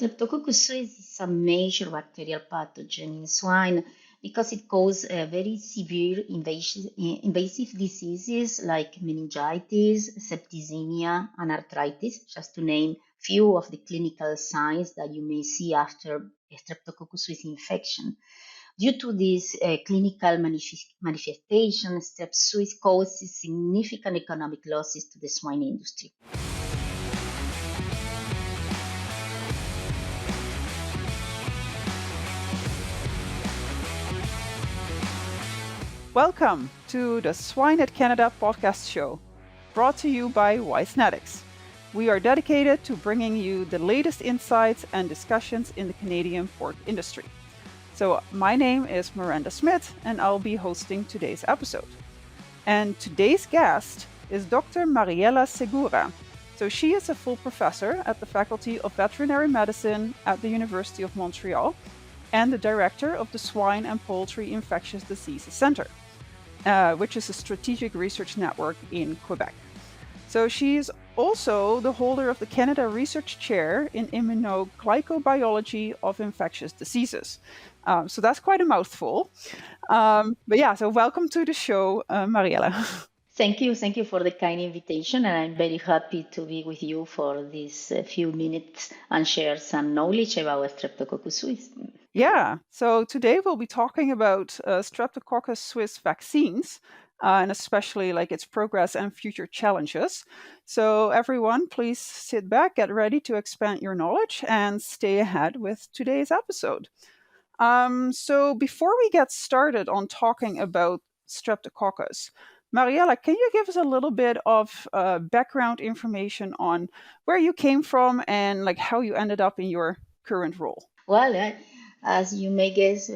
Streptococcus suis is a major bacterial pathogen in swine because it causes very severe invasive diseases like meningitis, septicemia, and arthritis, just to name few of the clinical signs that you may see after a Streptococcus suis infection. Due to these clinical manifestations, Strep suis causes significant economic losses to the swine industry. Welcome to the Swine at Canada podcast show, brought to you by Wisnetics. We are dedicated to bringing you the latest insights and discussions in the Canadian pork industry. So my name is Miranda Smith, and I'll be hosting today's episode. And today's guest is Dr. Mariela Segura. So she is a full professor at the Faculty of Veterinary Medicine at the University of Montreal and the director of the Swine and Poultry Infectious Diseases Center, which is a strategic research network in Quebec. So she's also the holder of the Canada Research Chair in Immunoglycobiology of Infectious Diseases. So that's quite a mouthful. So welcome to the show, Mariela. Thank you for the kind invitation, and I'm very happy to be with you for these few minutes and share some knowledge about Streptococcus suis. Yeah, so today we'll be talking about Streptococcus suis vaccines, and especially like its progress and future challenges. So everyone, please sit back, get ready to expand your knowledge, and stay ahead with today's episode. So before we get started on talking about Streptococcus, Mariela, can you give us a little bit of background information on where you came from and like how you ended up in your current role? Well, as you may guess,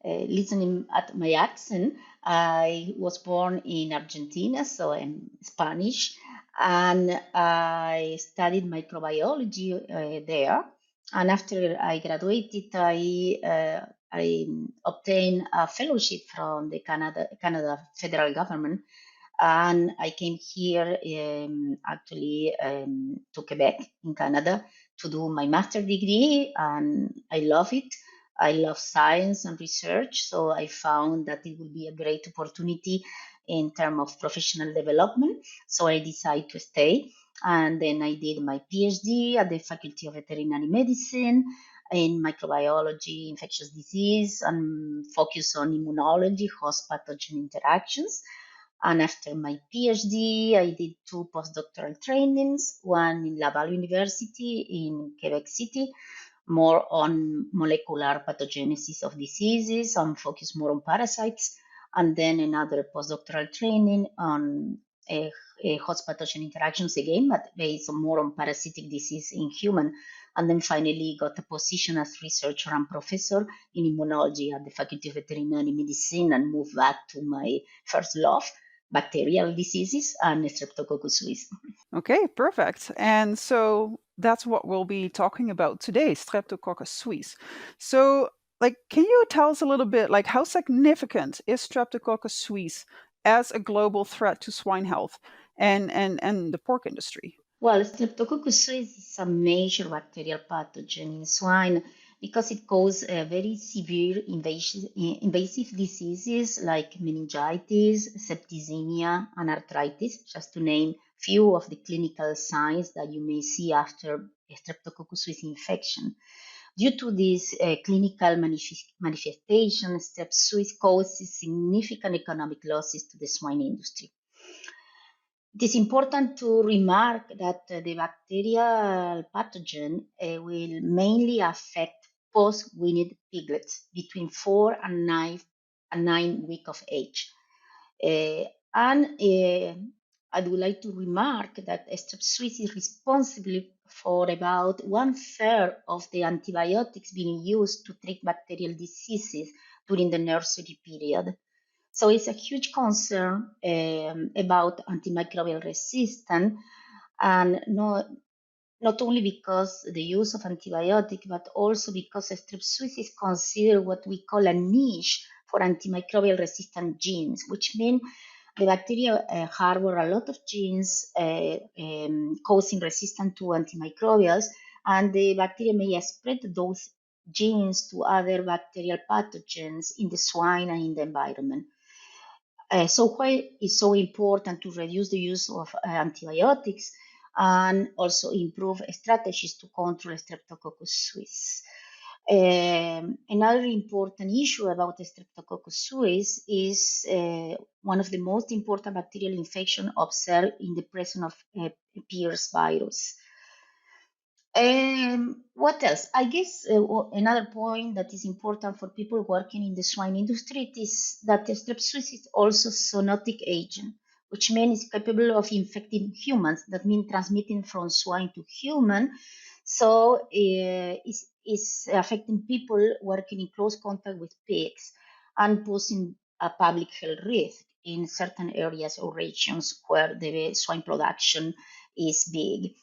listening at my accent, I was born in Argentina, so I'm Spanish, and I studied microbiology there. And after I graduated, I obtained a fellowship from the Canada federal government, and I came here to Quebec in Canada to do my master degree, and I love it. I love science and research, so I found that it would be a great opportunity in terms of professional development. So I decided to stay, and then I did my PhD at the Faculty of Veterinary Medicine in microbiology, infectious disease, and focus on immunology, host pathogen interactions. And after my PhD, I did 2 postdoctoral trainings, one in Laval University in Quebec City, more on molecular pathogenesis of diseases and focus more on parasites, and then another postdoctoral training on host pathogen interactions again, but based more on parasitic disease in human. And then finally got a position as researcher and professor in immunology at the Faculty of Veterinary Medicine and moved back to my first love, bacterial diseases and Streptococcus suis. Okay, perfect. And so that's what we'll be talking about today, Streptococcus suis. So, like, can you tell us a little bit, like, how significant is Streptococcus suis as a global threat to swine health and the pork industry? Well, Streptococcus suis is a major bacterial pathogen in swine because it causes very severe invasive diseases like meningitis, septicemia, and arthritis, just to name few of the clinical signs that you may see after a Streptococcus suis infection. Due to these clinical manifestations, Strep suis causes significant economic losses to the swine industry. It is important to remark that the bacterial pathogen will mainly affect post-weaned piglets between 4 and 9 weeks of age. I would like to remark that Strep suis is responsible for about 1/3 of the antibiotics being used to treat bacterial diseases during the nursery period. So it's a huge concern about antimicrobial resistance, and not only because the use of antibiotic, but also because Strep suis is considered what we call a niche for antimicrobial resistant genes, which means the bacteria harbor a lot of genes causing resistance to antimicrobials, and the bacteria may spread those genes to other bacterial pathogens in the swine and in the environment. So why it's so important to reduce the use of antibiotics and also improve strategies to control Streptococcus suis. Another important issue about Streptococcus suis is one of the most important bacterial infections observed in the presence of Pierce virus. What else? I guess another point that is important for people working in the swine industry is that the Strep suis is also zoonotic agent, which means it's capable of infecting humans. That means transmitting from swine to human. So it's affecting people working in close contact with pigs and posing a public health risk in certain areas or regions where the swine production is big.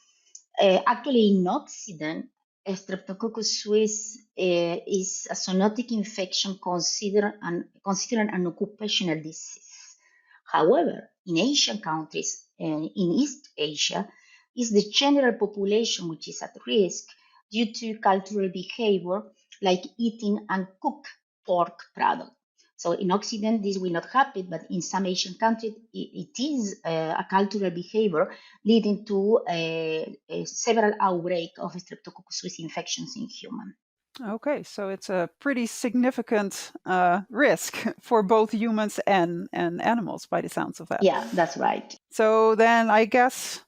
Actually, in Occident, Streptococcus suis is a zoonotic infection considered an occupational disease. However, in Asian countries and in East Asia, is the general population which is at risk due to cultural behavior like eating uncooked pork product. So in Occident, this will not happen, but in some Asian countries, it is a cultural behavior leading to several outbreaks of Streptococcus suis infections in humans. Okay, so it's a pretty significant risk for both humans and animals by the sounds of that. Yeah, that's right. So then I guess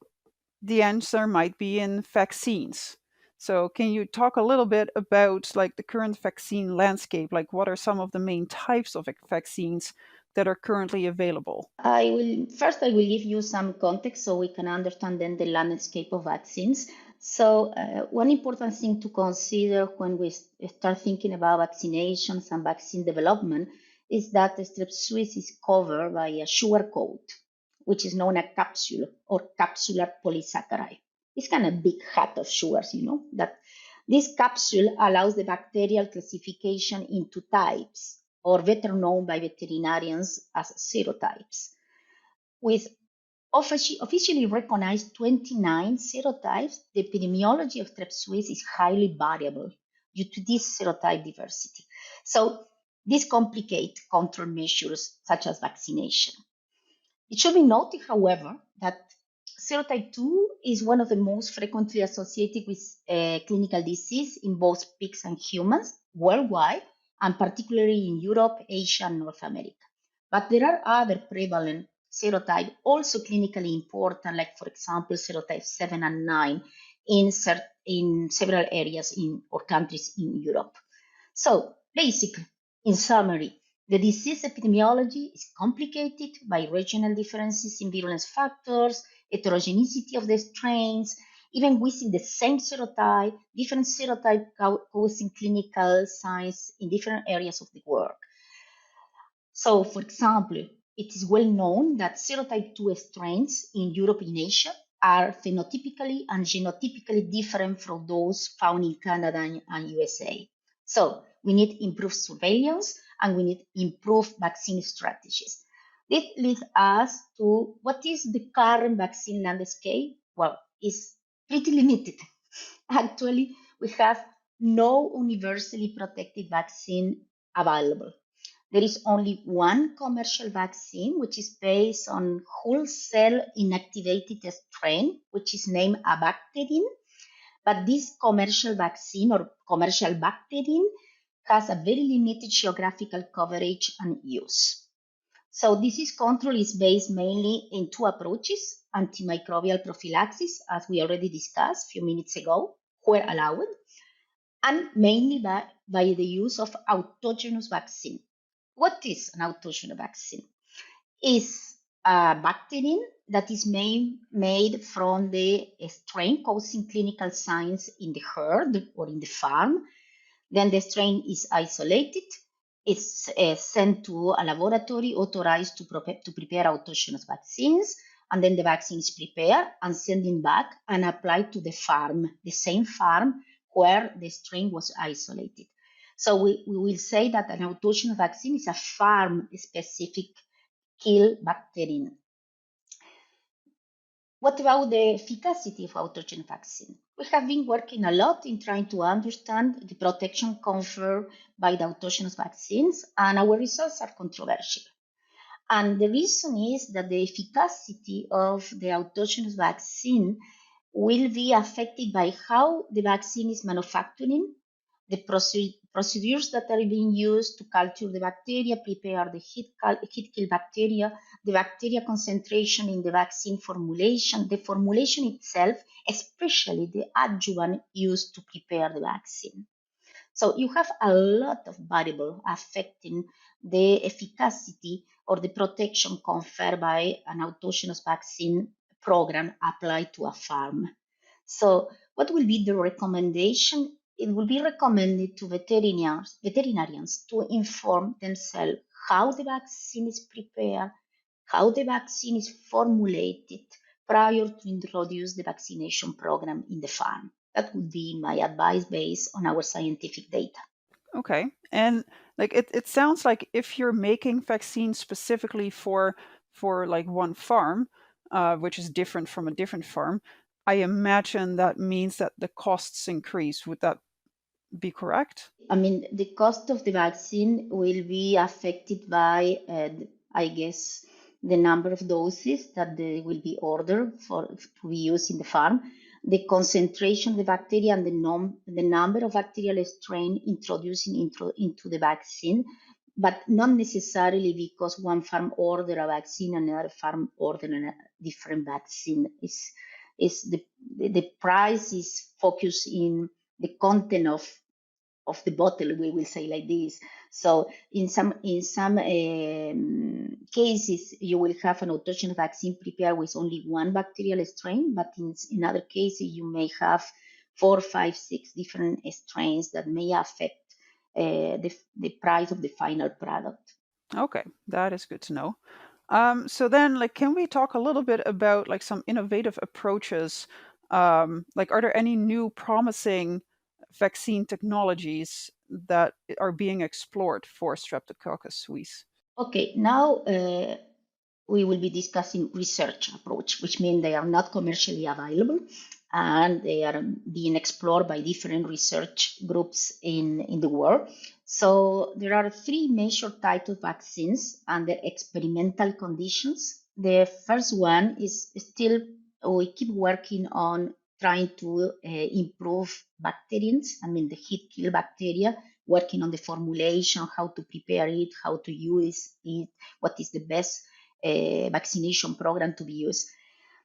the answer might be in vaccines. So can you talk a little bit about like the current vaccine landscape? Like what are some of the main types of vaccines that are currently available? I will give you some context so we can understand then the landscape of vaccines. So one important thing to consider when we start thinking about vaccinations and vaccine development is that the Strep suis is covered by a sugar coat, which is known as capsule or capsular polysaccharide. It's kind of big hat of sugars, that this capsule allows the bacterial classification into types, or better known by veterinarians as serotypes. With officially recognized 29 serotypes, the epidemiology of Strep suis is highly variable due to this serotype diversity. So this complicates control measures such as vaccination. It should be noted, however, that serotype 2 is one of the most frequently associated with clinical disease in both pigs and humans worldwide, and particularly in Europe, Asia, and North America. But there are other prevalent serotypes also clinically important, like, for example, serotype 7 and 9 in several areas or countries in Europe. So basically, in summary, the disease epidemiology is complicated by regional differences in virulence factors, heterogeneity of the strains, even within the same serotype, different serotypes causing clinical signs in different areas of the world. So, for example, it is well known that serotype 2 strains in Europe and Asia are phenotypically and genotypically different from those found in Canada and USA. So we need improved surveillance and we need improved vaccine strategies. This leads us to what is the current vaccine landscape? Well, it's pretty limited. Actually, we have no universally protected vaccine available. There is only one commercial vaccine, which is based on whole cell inactivated strain, which is named abacterin. But this commercial vaccine or commercial bacterin has a very limited geographical coverage and use. So disease control is based mainly in two approaches: antimicrobial prophylaxis, as we already discussed a few minutes ago, where allowed, and mainly by the use of autogenous vaccine. What is an autogenous vaccine? It's a bacterin that is made from the strain causing clinical signs in the herd or in the farm. Then the strain is isolated. It's sent to a laboratory authorized to prepare autogenous vaccines. And then the vaccine is prepared and sent back and applied to the farm, the same farm where the strain was isolated. So we will say that an autogenous vaccine is a farm-specific kill bacterin. What about the efficacy of autogene vaccine? We have been working a lot in trying to understand the protection conferred by the autogenous vaccines, and our results are controversial. And the reason is that the efficacy of the autogenous vaccine will be affected by how the vaccine is manufacturing, the procedures that are being used to culture the bacteria, prepare the heat kill bacteria, the bacteria concentration in the vaccine formulation, the formulation itself, especially the adjuvant used to prepare the vaccine. So you have a lot of variables affecting the efficacy or the protection conferred by an autogenous vaccine program applied to a farm. So what will be the recommendation? It will be recommended to veterinarians to inform themselves how the vaccine is prepared, how the vaccine is formulated prior to introduce the vaccination program in the farm. That would be my advice based on our scientific data. Okay. And like it sounds like if you're making vaccines specifically for like one farm, which is different from a different farm, I imagine that means that the costs increase. Would that be correct? I mean, the cost of the vaccine will be affected by, I guess, the number of doses that they will be ordered for to be used in the farm, the concentration of the bacteria, and the number of bacterial strain introducing into the vaccine, but not necessarily because one farm order a vaccine and another farm order a different vaccine. Is the price is focused in the content of the bottle, we will say like this. So in some cases, you will have an autogenous vaccine prepared with only one bacterial strain, but in other cases, you may have 4, 5, 6 different strains that may affect the price of the final product. Okay, that is good to know. So then, like, can we talk a little bit about like some innovative approaches? Like, are there any new promising vaccine technologies that are being explored for Streptococcus suis? Okay, now we will be discussing research approach, which means they are not commercially available and they are being explored by different research groups in the world. So there are three major types of vaccines under experimental conditions. The first one is still, we keep working on trying to improve bacterians, I mean the heat kill bacteria, working on the formulation, how to prepare it, how to use it, what is the best vaccination program to be used.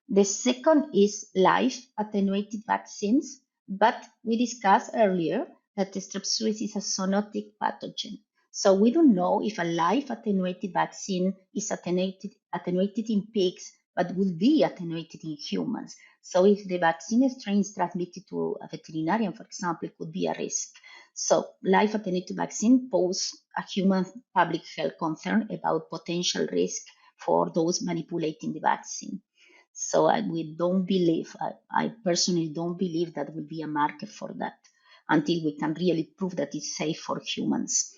The second is live attenuated vaccines, but we discussed earlier that the strep suis is a zoonotic pathogen. So we don't know if a live attenuated vaccine is attenuated in pigs, but will be attenuated in humans. So if the vaccine strain is transmitted to a veterinarian, for example, it could be a risk. So live attenuated vaccine pose a human public health concern about potential risk for those manipulating the vaccine. So we don't believe, I personally don't believe that will be a market for that until we can really prove that it's safe for humans.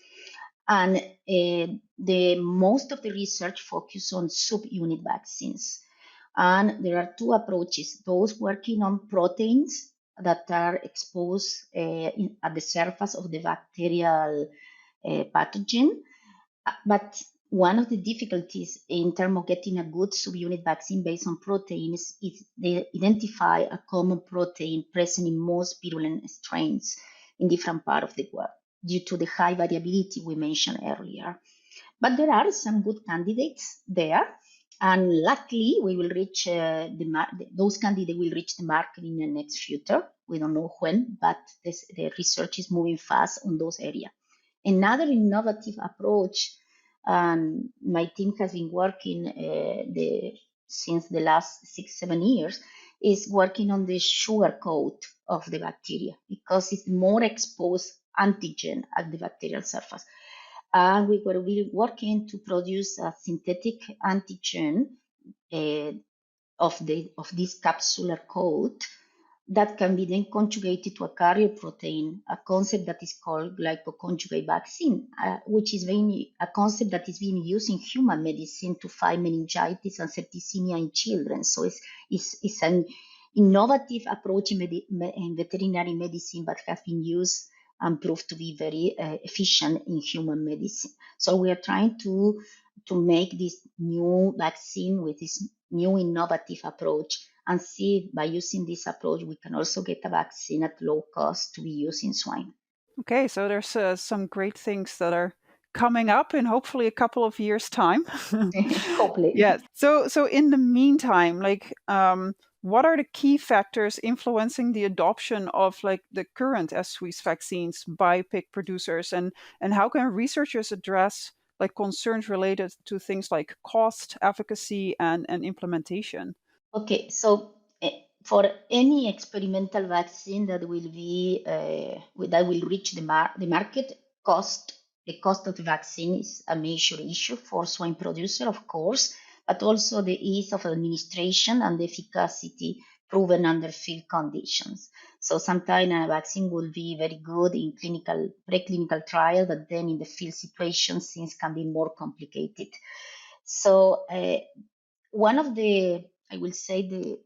And the most of the research focus on subunit vaccines. And there are two approaches, those working on proteins that are exposed at the surface of the bacterial pathogen. But one of the difficulties in terms of getting a good subunit vaccine based on proteins is they identify a common protein present in most virulent strains in different parts of the world due to the high variability we mentioned earlier. But there are some good candidates there, and luckily we will reach those candidates will reach the market in the next future. We don't know when, but the research is moving fast on those areas. Another innovative approach, my team has been working since the last 6, 7 years, is working on the sugar coat of the bacteria because it's more exposed antigen at the bacterial surface. And we were really working to produce a synthetic antigen of this capsular coat that can be then conjugated to a carrier protein, a concept that is called glycoconjugate vaccine, which is a concept that is being used in human medicine to fight meningitis and septicemia in children. So it's an innovative approach in veterinary medicine, but has been used and proved to be very efficient in human medicine. So we are trying to make this new vaccine with this new innovative approach, and see by using this approach we can also get a vaccine at low cost to be used in swine. Okay, so there's some great things that are coming up in hopefully a couple of years' time. Hopefully. Yeah. So in the meantime, what are the key factors influencing the adoption of like the current S-Swiss vaccines by pig producers, and how can researchers address like concerns related to things like cost, efficacy, and implementation? Okay, so for any experimental vaccine that will be that will reach the market, the cost of the vaccine is a major issue for swine producer, of course, but also the ease of administration and the efficacy proven under field conditions. So sometimes a vaccine will be very good in preclinical trial, but then in the field situation, things can be more complicated. So one of the, I will say, the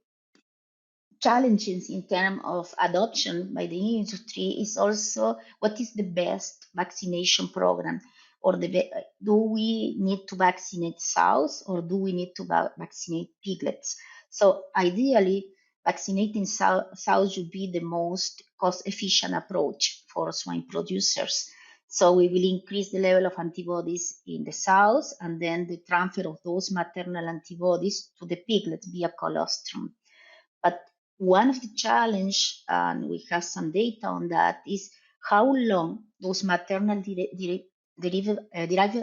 challenges in terms of adoption by the industry is also what is the best vaccination program, or do we need to vaccinate sows or do we need to vaccinate piglets? So ideally, vaccinating sows should be the most cost efficient approach for swine producers. So we will increase the level of antibodies in the sows and then the transfer of those maternal antibodies to the piglets via colostrum. But one of the challenge, and we have some data on that, is how long those maternal derived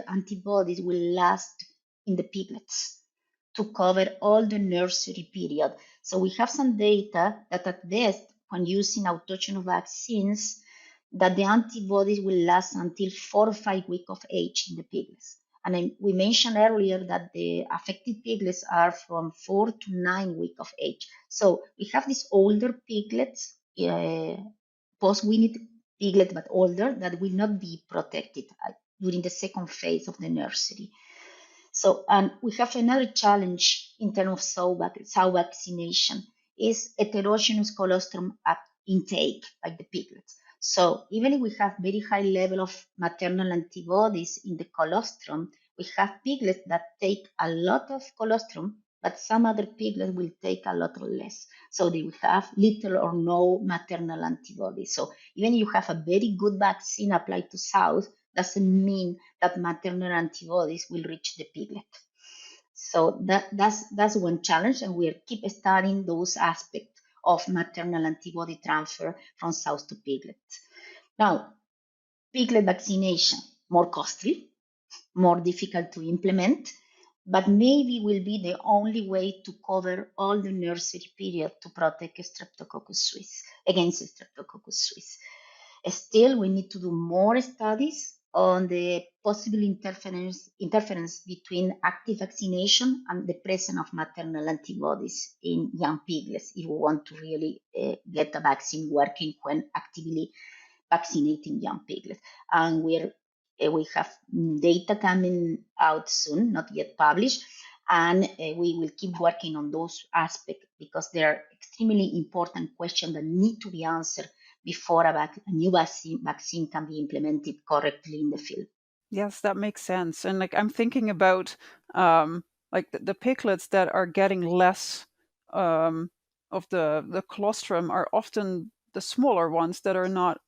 antibodies will last in the piglets to cover all the nursery period. So we have some data that at best, when using autogenous vaccines, that the antibodies will last until 4 or 5 weeks of age in the piglets. And we mentioned earlier that the affected piglets are from 4 to 9 weeks of age. So we have these older piglets, post-weaned piglet, but older, that will not be protected during the second phase of the nursery. So, and we have another challenge in terms of sow vaccination is heterogeneous colostrum intake by the piglets. So even if we have very high level of maternal antibodies in the colostrum, we have piglets that take a lot of colostrum, but some other piglets will take a lot less. So they will have little or no maternal antibodies. So even if you have a very good vaccine applied to sows, doesn't mean that maternal antibodies will reach the piglet. So that's one challenge, and we keep studying those aspects of maternal antibody transfer from sows to piglets. Now, piglet vaccination, more costly, more difficult to implement, but maybe will be the only way to cover all the nursery period to protect Streptococcus suis against Streptococcus suis. Still, we need to do more studies on the possible interference between active vaccination and the presence of maternal antibodies in young piglets if we want to really get the vaccine working when actively vaccinating young piglets. And we have data coming out soon, not yet published, and we will keep working on those aspects because they are extremely important questions that need to be answered before a new vaccine can be implemented correctly in the field. Yes, that makes sense. And like I'm thinking about like the piglets that are getting less of the colostrum are often the smaller ones that are not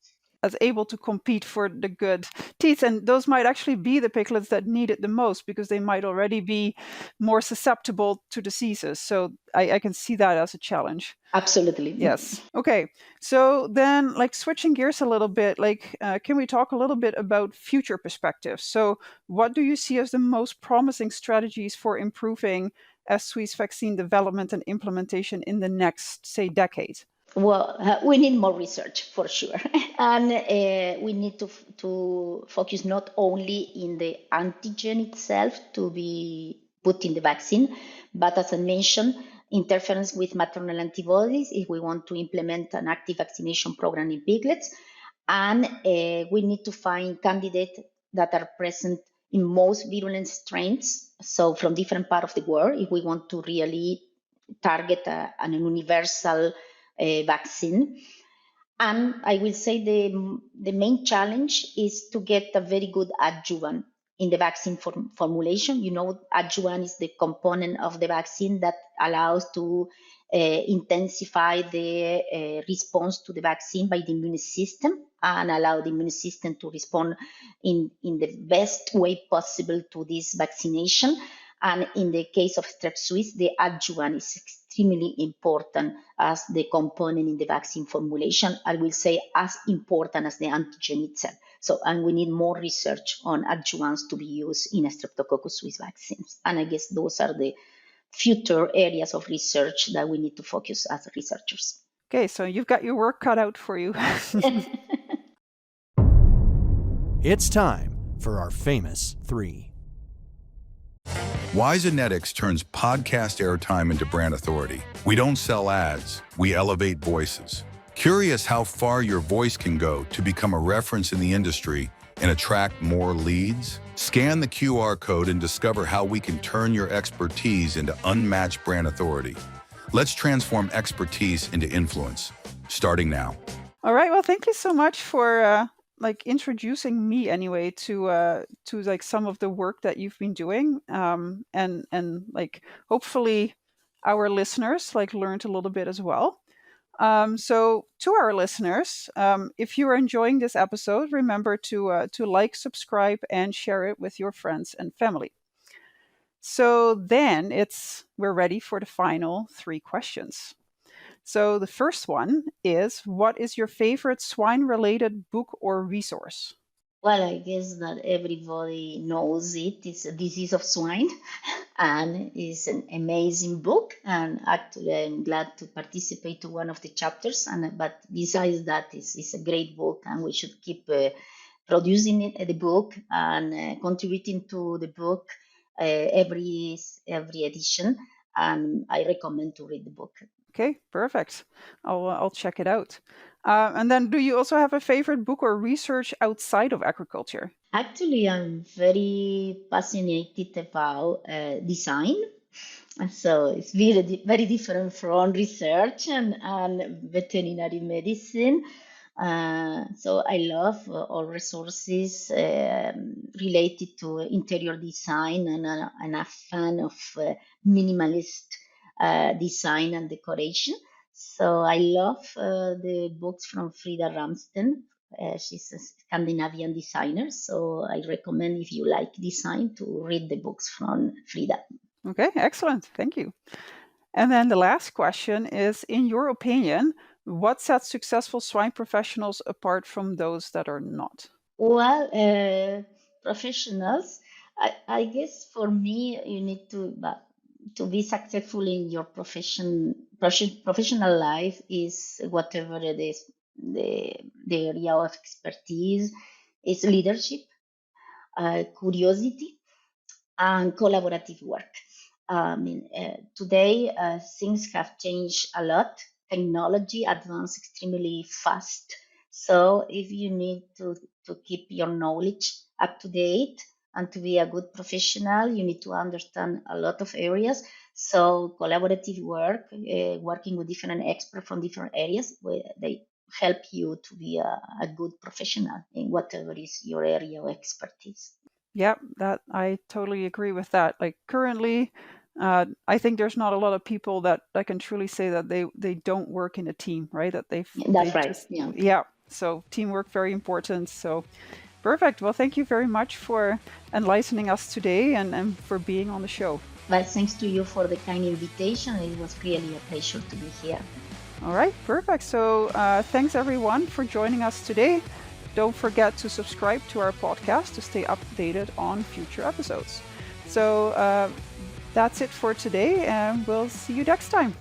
as able to compete for the good teeth, and those might actually be the piglets that need it the most because they might already be more susceptible to diseases. So I can see that as a challenge. Absolutely. Yes. Okay. So then, like switching gears a little bit, can we talk a little bit about future perspectives? So, what do you see as the most promising strategies for improving S-Swiss vaccine development and implementation in the next, say, decade? Well, we need more research for sure, and we need to focus not only in the antigen itself to be put in the vaccine, but as I mentioned, interference with maternal antibodies if we want to implement an active vaccination program in piglets. And we need to find candidates that are present in most virulent strains, so from different parts of the world, if we want to really target an universal vaccine. And I will say the main challenge is to get a very good adjuvant in the vaccine formulation. Adjuvant is the component of the vaccine that allows to intensify the response to the vaccine by the immune system and allow the immune system to respond in the best way possible to this vaccination. And in the case of Strep suis, the adjuvant is extremely important as the component in the vaccine formulation. I will say as important as the antigen itself. So, and we need more research on adjuvants to be used in Streptococcus suis vaccines. And I guess those are the future areas of research that we need to focus as researchers. Okay, so you've got your work cut out for you. It's time for our famous three. Genetics turns podcast airtime into brand authority. We don't sell ads, we elevate voices. Curious how far your voice can go to become a reference in the industry and attract more leads? Scan the QR code and discover how we can turn your expertise into unmatched brand authority. Let's transform expertise into influence, starting now. All right. Well, thank you so much for introducing me anyway to some of the work that you've been doing, and hopefully our listeners learned a little bit as well. So to our listeners, if you are enjoying this episode, remember to like, subscribe, and share it with your friends and family. So then we're ready for the final three questions. So the first one is, what is your favorite swine-related book or resource? Well, I guess that everybody knows it. It's A Disease of Swine, and it's an amazing book. And actually, I'm glad to participate to one of the chapters. But besides that, it's a great book, and we should keep producing the book and contributing to the book every edition. And I recommend to read the book. Okay, perfect. I'll check it out. And then, do you also have a favorite book or research outside of agriculture? Actually, I'm very fascinated about design. So it's very, very different from research and veterinary medicine. So I love all resources related to interior design, and I'm a fan of minimalist design and decoration. So I love the books from Frida Ramsten. She's a Scandinavian designer, so I recommend, if you like design, to read the books from Frida. Okay, excellent. Thank you. And then the last question is, in your opinion, what sets successful swine professionals apart from those that are not? Well, professionals, I guess for me, you need to be successful in your professional life is whatever it is, the area of expertise is leadership, curiosity, and collaborative work. Today things have changed a lot. Technology advanced extremely fast. So if you need to keep your knowledge up to date and to be a good professional, you need to understand a lot of areas. So collaborative work, working with different experts from different areas, they help you to be a good professional in whatever is your area of expertise. Yeah, that I totally agree with that. Currently, I think there's not a lot of people that can truly say that they don't work in a team, right? That's right. Yeah. So teamwork, very important. So perfect. Well, thank you very much for enlightening us today and for being on the show. Well, thanks to you for the kind invitation. It was really a pleasure to be here. All right, perfect. So thanks everyone for joining us today. Don't forget to subscribe to our podcast to stay updated on future episodes. So that's it for today, and we'll see you next time.